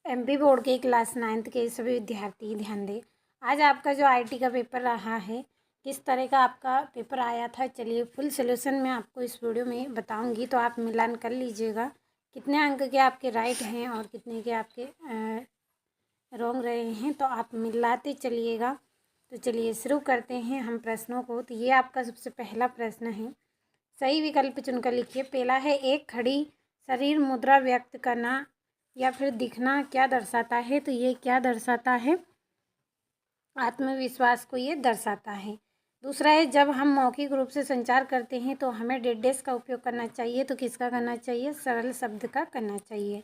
MP board के class 9th के सभी विद्यार्थी ध्यान दें। आज आपका जो आईटी का पेपर रहा है, किस तरह का आपका पेपर आया था, चलिए फुल सॉल्यूशन मैं आपको इस वीडियो में बताऊंगी, तो आप मिलान कर लीजिएगा कितने अंक के आपके राइट हैं और कितने के आपके रॉन्ग रहे हैं, तो आप मिलाते चलिएगा। तो चलिए शुरू करते हैं हम प्रश्नों को। तो ये आपका सबसे पहला प्रश्न है, सही विकल्प चुनकर लिखिए। पहला है, एक खड़ी शरीर मुद्रा व्यक्त करना या फिर दिखना क्या दर्शाता है? तो ये क्या दर्शाता है? आत्मविश्वास को ये दर्शाता है। दूसरा है, जब हम मौखिक रूप से संचार करते हैं तो हमें डेडेस का उपयोग करना चाहिए, तो किसका करना चाहिए? सरल शब्द का करना चाहिए।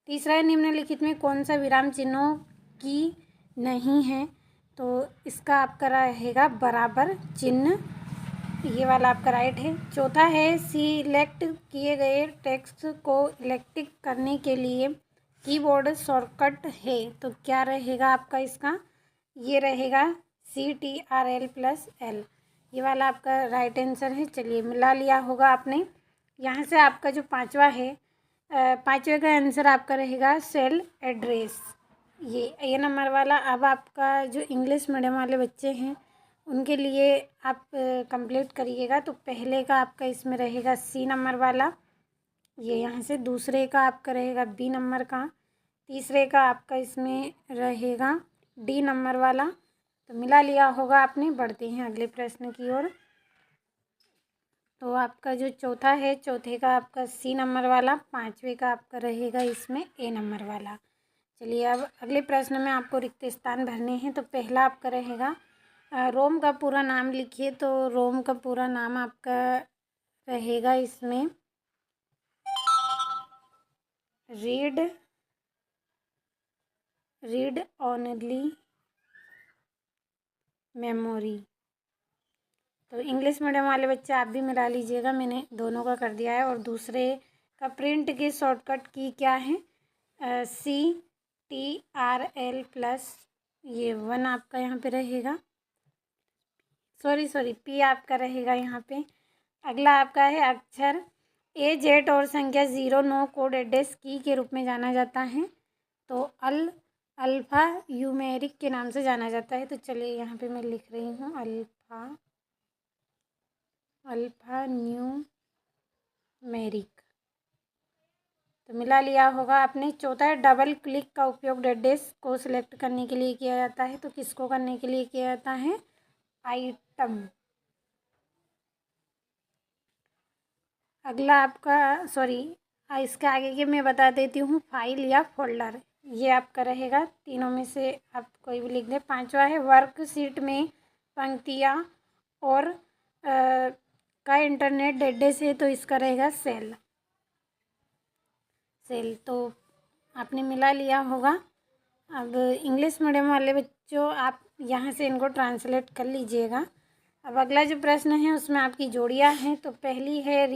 तीसरा है, निम्नलिखित में कौन सा विराम चिन्हों की नहीं है? तो इसका आपका रहेगा बराबर चिन्ह, ये वाला आपका राइट है। चौथा है, सिलेक्ट किए गए टेक्स्ट को इलेक्टिक करने के लिए कीबोर्ड शॉर्टकट है, तो क्या रहेगा आपका इसका? ये रहेगा CTRL+L, ये वाला आपका राइट आंसर है। चलिए मिला लिया होगा आपने। यहाँ से आपका जो पांचवा है, पांचवे का आंसर आपका रहेगा सेल एड्रेस, ये नंबर वाला। अब आपका जो इंग्लिश मीडियम वाले बच्चे हैं उनके लिए आप कंप्लीट करिएगा। तो पहले का आपका इसमें रहेगा C नंबर वाला, ये यहाँ से। दूसरे का आपका रहेगा B नंबर का। तीसरे का आपका इसमें रहेगा D नंबर वाला। तो मिला लिया होगा आपने। बढ़ते हैं अगले प्रश्न की ओर। तो आपका जो चौथा है, चौथे का आपका C नंबर वाला, पांचवे का आपका रहेगा इसमें A नंबर वाला। चलिए अब अगले प्रश्न में आपको रिक्त स्थान भरने हैं। तो पहला आपका रहेगा, रोम का पूरा नाम लिखिए। तो रोम का पूरा नाम आपका रहेगा इसमें रीड ओनली मेमोरी। तो इंग्लिश मीडियम वाले बच्चे आप भी मिला लीजिएगा, मैंने दोनों का कर दिया है। और दूसरे का प्रिंट की शॉर्टकट की क्या है? CTRL+, ये 1 आपका यहाँ पे रहेगा, सॉरी P आपका रहेगा यहाँ पे। अगला आपका है, अक्षर AZ और संख्या 09 को डेडेस की के रूप में जाना जाता है, तो अल्फ़ा न्यूमेरिक के नाम से जाना जाता है। तो चलिए यहाँ पे मैं लिख रही हूँ अल्फ़ा न्यूमेरिक। तो मिला लिया होगा आपने। चौथा है, डबल क्लिक का उपयोग डेडेस को सिलेक्ट करने के लिए किया जाता है, तो किसको करने के लिए किया जाता है? आइटम। अगला आपका इसके आगे के मैं बता देती हूँ, फाइल या फोल्डर, ये आपका रहेगा। तीनों में से आप कोई भी लिख दें। पांचवा है, वर्कशीट में पंक्तियाँ और का इंटरनेट डेडेस है, तो इसका रहेगा सेल। तो आपने मिला लिया होगा। अब इंग्लिश मीडियम वाले बच्चों, आप यहाँ से इनको ट्रांसलेट कर लीजिएगा। अब अगला जो प्रश्न है उसमें आपकी जोड़ियाँ हैं। तो पहली है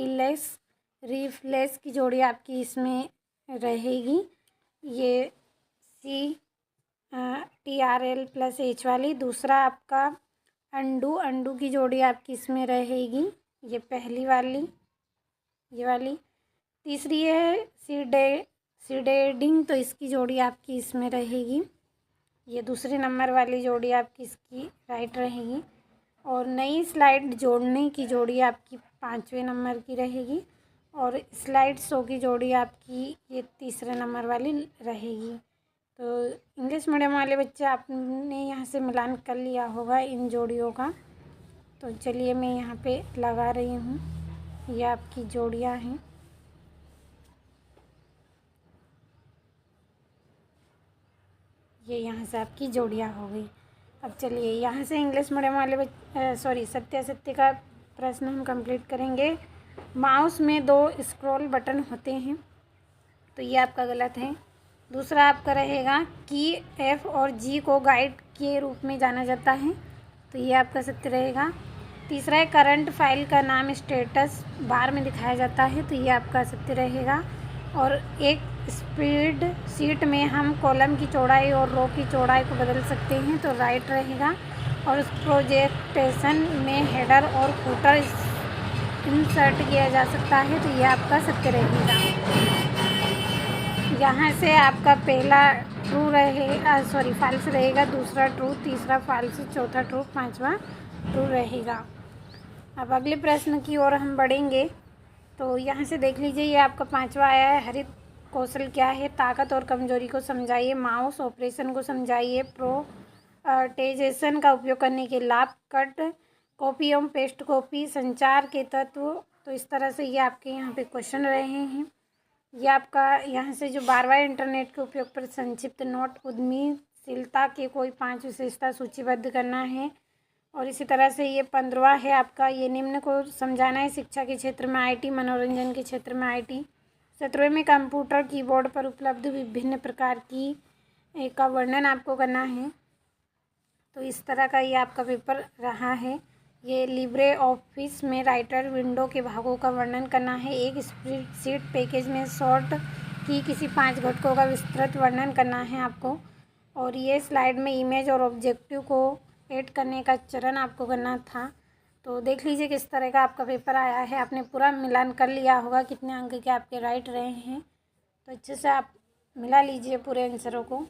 रिफ्लेक्स की जोड़ी आपकी इसमें रहेगी, ये CTRL+H वाली। दूसरा आपका अंडू की जोड़ी आपकी इसमें रहेगी, ये पहली वाली, ये वाली। तीसरी है सीडेडिंग, तो इसकी जोड़ी आपकी इसमें रहेगी, ये दूसरे नंबर वाली जोड़ी आपकी इसकी राइट रहेगी। और नई स्लाइड जोड़ने की जोड़ी आपकी 5वें नंबर की रहेगी, और स्लाइड शो की जोड़ी आपकी ये तीसरे नंबर वाली रहेगी। तो इंग्लिश मीडियम वाले बच्चे आपने यहाँ से मिलान कर लिया होगा इन जोड़ियों का। तो चलिए मैं यहाँ पे लगा रही हूँ, ये आपकी जोड़ियाँ हैं। ये यहाँ से आपकी जोड़ियाँ हो गई। अब चलिए यहाँ से इंग्लिश मीडियम वाले सत्य का प्रश्न हम कंप्लीट करेंगे। माउस में 2 स्क्रॉल बटन होते हैं, तो ये आपका गलत है। दूसरा आपका रहेगा की F और G को गाइड के रूप में जाना जाता है, तो ये आपका सत्य रहेगा। तीसरा है, करंट फाइल का नाम स्टेटस बार में दिखाया जाता है, तो ये आपका सत्य रहेगा। और एक स्प्रेड शीट में हम कॉलम की चौड़ाई और रो की चौड़ाई को बदल सकते हैं, तो राइट रहेगा। और उस प्रोजेक्टेशन में हेडर और फुटर इंसर्ट किया जा सकता है, तो ये आपका सत्य रहेगा। यहाँ से आपका पहला ट्रू रहेगा, सॉरी फॉल्स रहेगा, दूसरा ट्रू, तीसरा फॉल्स, चौथा ट्रू, पांचवा ट्रू रहेगा। अब अगले प्रश्न की ओर हम बढ़ेंगे। तो यहाँ से देख लीजिए, ये आपका पांचवा आया है, हरित कौशल क्या है? ताकत और कमजोरी को समझाइए, माउस ऑपरेशन को समझाइए, प्रोटेजेशन का उपयोग करने के लाभ, कट कॉपी एवं पेस्ट कॉपी, संचार के तत्व। तो इस तरह से ये आपके यहाँ पे क्वेश्चन रहे हैं। ये आपका यहाँ से जो 12वां इंटरनेट के उपयोग पर संक्षिप्त नोट, उद्यमीशीलता के कोई 5 विशेषता सूचीबद्ध करना है। और इसी तरह से ये 15वां है आपका, ये निम्न को समझाना है, शिक्षा के क्षेत्र में आईटी, मनोरंजन के क्षेत्र में आईटी। 17वें में कंप्यूटर कीबोर्ड पर उपलब्ध विभिन्न प्रकार की का वर्णन आपको करना है। तो इस तरह का ये आपका पेपर रहा है। ये लिब्रे ऑफिस में राइटर विंडो के भागों का वर्णन करना है। एक स्प्रेडशीट पैकेज में सॉर्ट की किसी 5 घटकों का विस्तृत वर्णन करना है आपको। और ये स्लाइड में इमेज और ऑब्जेक्टिव को ऐड करने का चरण आपको करना था। तो देख लीजिए किस तरह का आपका पेपर आया है। आपने पूरा मिलान कर लिया होगा कितने अंक के आपके राइट रहे हैं। तो अच्छे से आप मिला लीजिए पूरे आंसरों को।